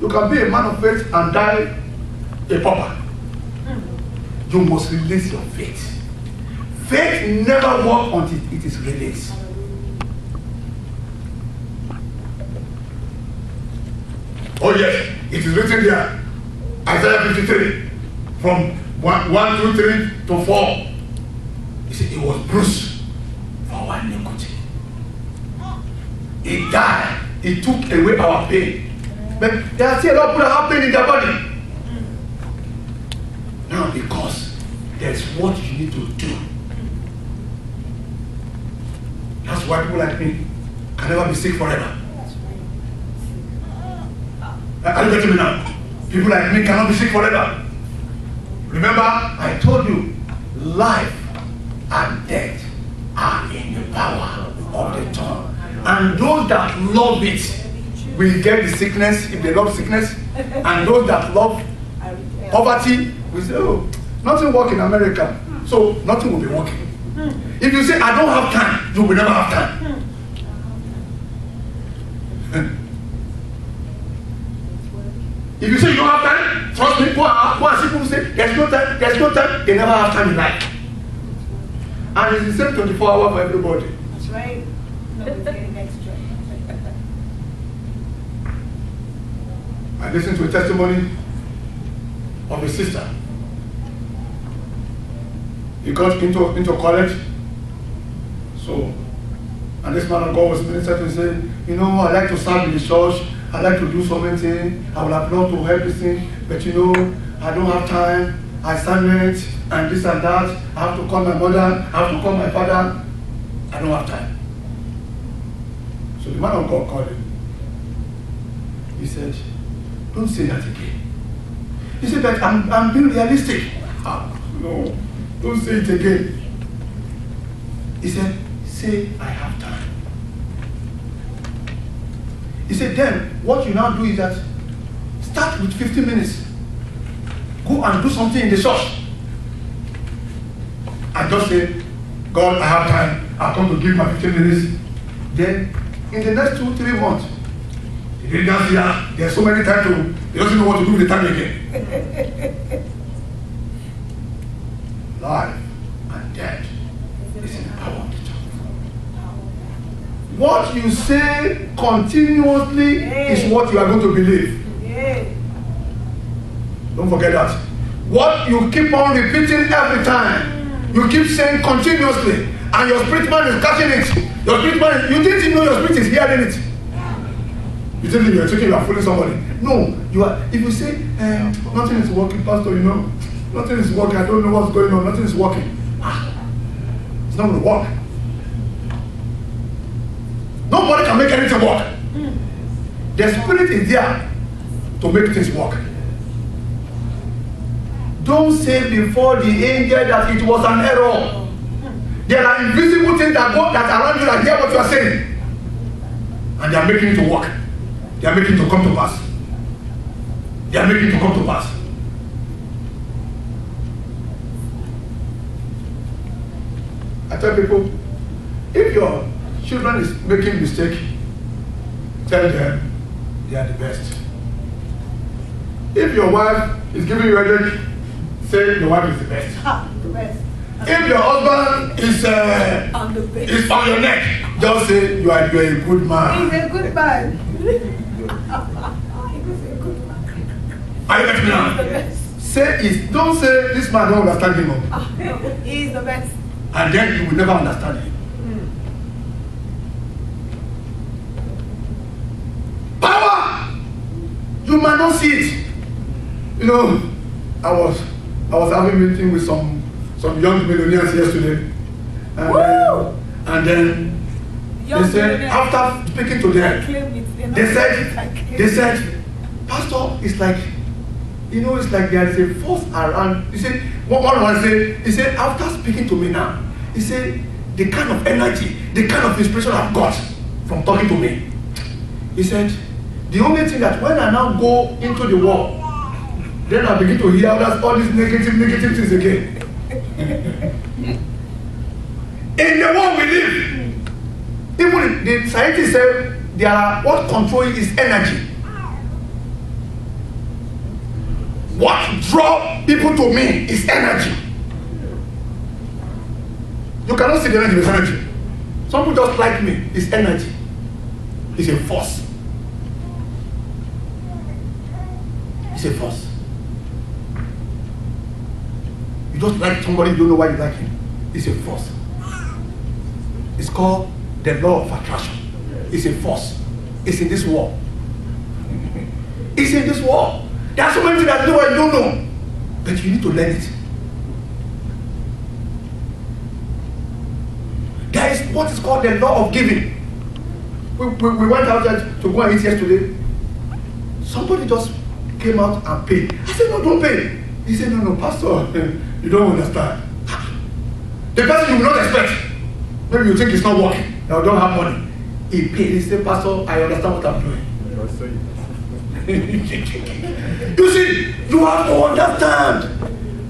You can be a man of faith and die a pauper. You must release your faith. Faith never works until it is released. Oh yes, it is written there. Isaiah 53, from 1, 2, 3 to 4. He said it was bruised for our iniquity. He died. He took away our pain. But there are still a lot of people that have pain in their body. Now because there's what you need to do. That's why people like me can never be sick forever. Are you getting me now? People like me cannot be sick forever. Remember, I told you, life and death are in the power of the tongue. And those that love it will get the sickness if they love sickness. And those that love poverty will say, oh, nothing works in America, so nothing will be working. If you say, I don't have time, you will never have time. If you say you don't have time, trust me, go and see people say, there's no time, they never have time in life. And it's the same 24 hours for everybody. That's right. Nobody's getting extra. I listened to a testimony of a sister. He got into college. So, and this man of God was ministering to say, you know, I like to serve in the church. I like to do so many things. I would have loved to help this thing, but you know, I don't have time. Assignment and this and that. I have to call my mother. I have to call my father. I don't have time. So the man of God called him. He said, don't say that again. He said, but I'm being realistic. No, don't say it again. He said, say I have time. He said, then what you now do is that start with 15 minutes. Go and do something in the church. And just say, God, I have time. I've come to give my 15 minutes. Then in the next 2-3 months, he didn't see that there's so many times to, he doesn't know what to do with the time again. Life and death is in the power of the tongue. What you say continuously is what you are going to believe. Don't forget that. What you keep on repeating every time, you keep saying continuously, and your spirit man is catching it. Your spirit man, you didn't know your spirit is hearing it. You think you are thinking you are fooling somebody. No, you are. If you say nothing is working, Pastor, you know, nothing is working. I don't know what's going on. Nothing is working. It's not going to work. Nobody can make anything work. The spirit is there to make things work. Don't say before the angel that it was an error. There are invisible things that go that around you that hear what you are saying. And they are making it to work. They are making it to come to pass. They are making it to come to pass. I tell people, if your children is making mistake, tell them they are the best. If your wife is giving you a headache, say your wife is the best. The best. If your husband is on your neck, just say you are a good man. He's a good man. Are you getting me now? Say it. Don't say this man don't understand him. He's the best. And then you will never understand him. Power! You might not see it. You know, I was having a meeting with some young millionaires yesterday. And then they said, after speaking to them, they said, Pastor, it's like, you know, it's like there is a force around. He said, he said, after speaking to me now, he said, the kind of energy, the kind of inspiration I've got from talking to me. He said, the only thing that when I now go into the war, then I begin to hear all these negative things again. In the world we live, even the scientists say there are what control is energy. What draws people to me is energy. You cannot see the energy with energy. Some people just like me. It's energy. It's a force. It's a force. You just like somebody, you don't know why you like him. It's a force. It's called the law of attraction. It's a force. It's in this world. It's in this world. There are so many things that you don't know. But you need to learn it. There is what is called the law of giving. We went out there to go and eat yesterday. Somebody just came out and paid. I said, no, don't pay. He said, no, pastor, you don't understand. The person you will not expect. Maybe you think it's not working. Now don't have money. He paid. He said, pastor, I understand what I'm doing. You see, you have to understand.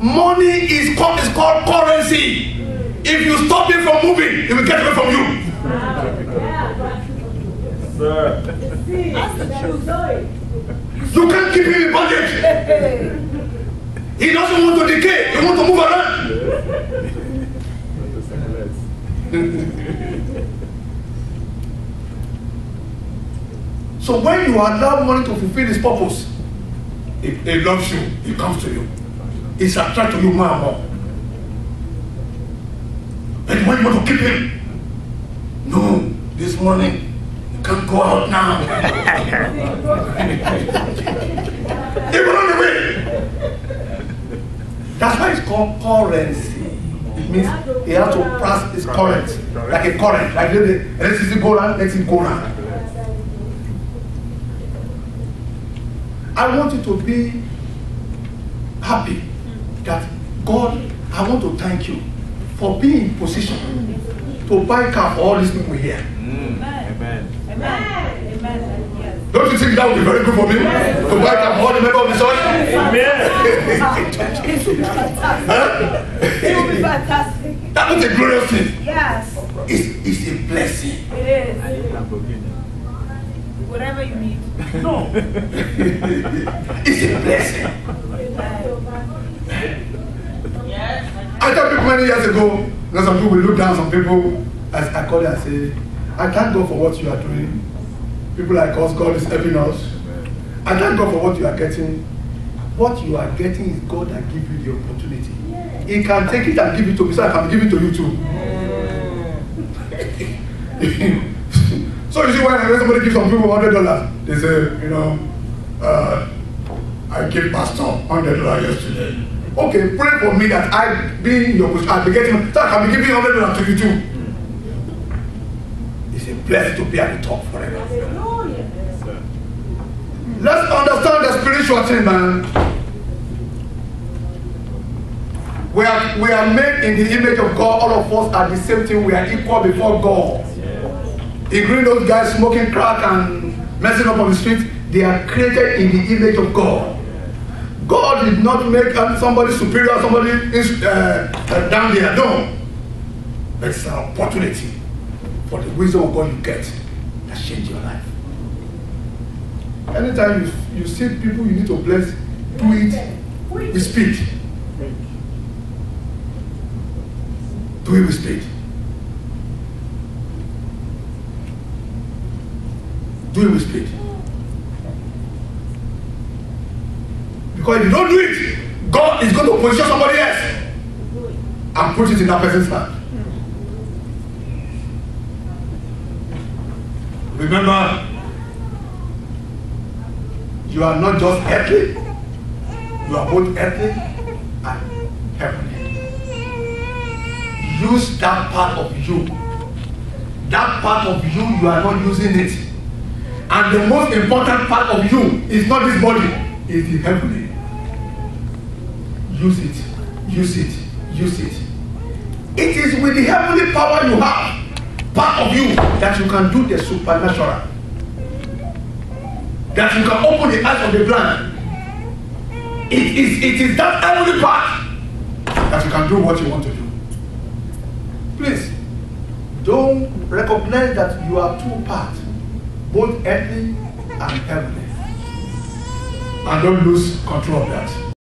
Money is called currency. If you stop it from moving, it will get away from you. You can't keep him in budget. He doesn't want to decay. He wants to move around. So when you allow money to fulfill its purpose, it loves you. It comes to you. It's attracted to you more and more. And when you want to keep him, no, this morning, you can't go out now. He will run away. That's why it's called currency. It means he has to pass his current, like a current, like the electricity go round, let it go round. I want you to be happy that God, I want to thank you for being in position to buy car for all these people here. Amen. Amen. Amen. Yes. Don't you think that would be very good for me? To buy car for all the members of the church? Amen. It will be fantastic. It will be fantastic. That was a glorious thing. Yes. It's a blessing. It is. Whatever you need. No. It's a blessing. I tell people many years ago, some people will look down some people, as I call it, I say, I thank God for what you are doing. People like us, God is helping us. I thank God for what you are getting. What you are getting is God that gives you the opportunity. He can take it and give it to me, so I can give it to you too. So you see, when somebody gives some people $100, they say, I gave Pastor $100 yesterday. Okay, pray for me that I be in your position, I'll be getting, so I can be giving $100 to you too. It's a blessing to be at the top forever. Let's understand the spiritual thing, man. We are made in the image of God. All of us are the same thing. We are equal before God. Ignoring those guys smoking crack and messing up on the street, they are created in the image of God. God did not make somebody superior, somebody down there. No. It's an opportunity for the wisdom of God you get that change your life. Anytime you see people you need to bless, do it with speed. Do it with speed. Do it with speed. Because if you don't do it, God is going to position somebody else and put it in that person's hand. Remember, you are not just earthly, you are both earthly and heavenly. Use that part of you. That part of you are not using it. And the most important part of you is not this body, it's the heavenly. Use it, use it, use it. It is with the heavenly power you have, part of you, that you can do the supernatural. That you can open the eyes of the blind. It is that heavenly part that you can do what you want to do. Please, don't recognize that you are two parts, both earthly and heavenly. And don't lose control of that.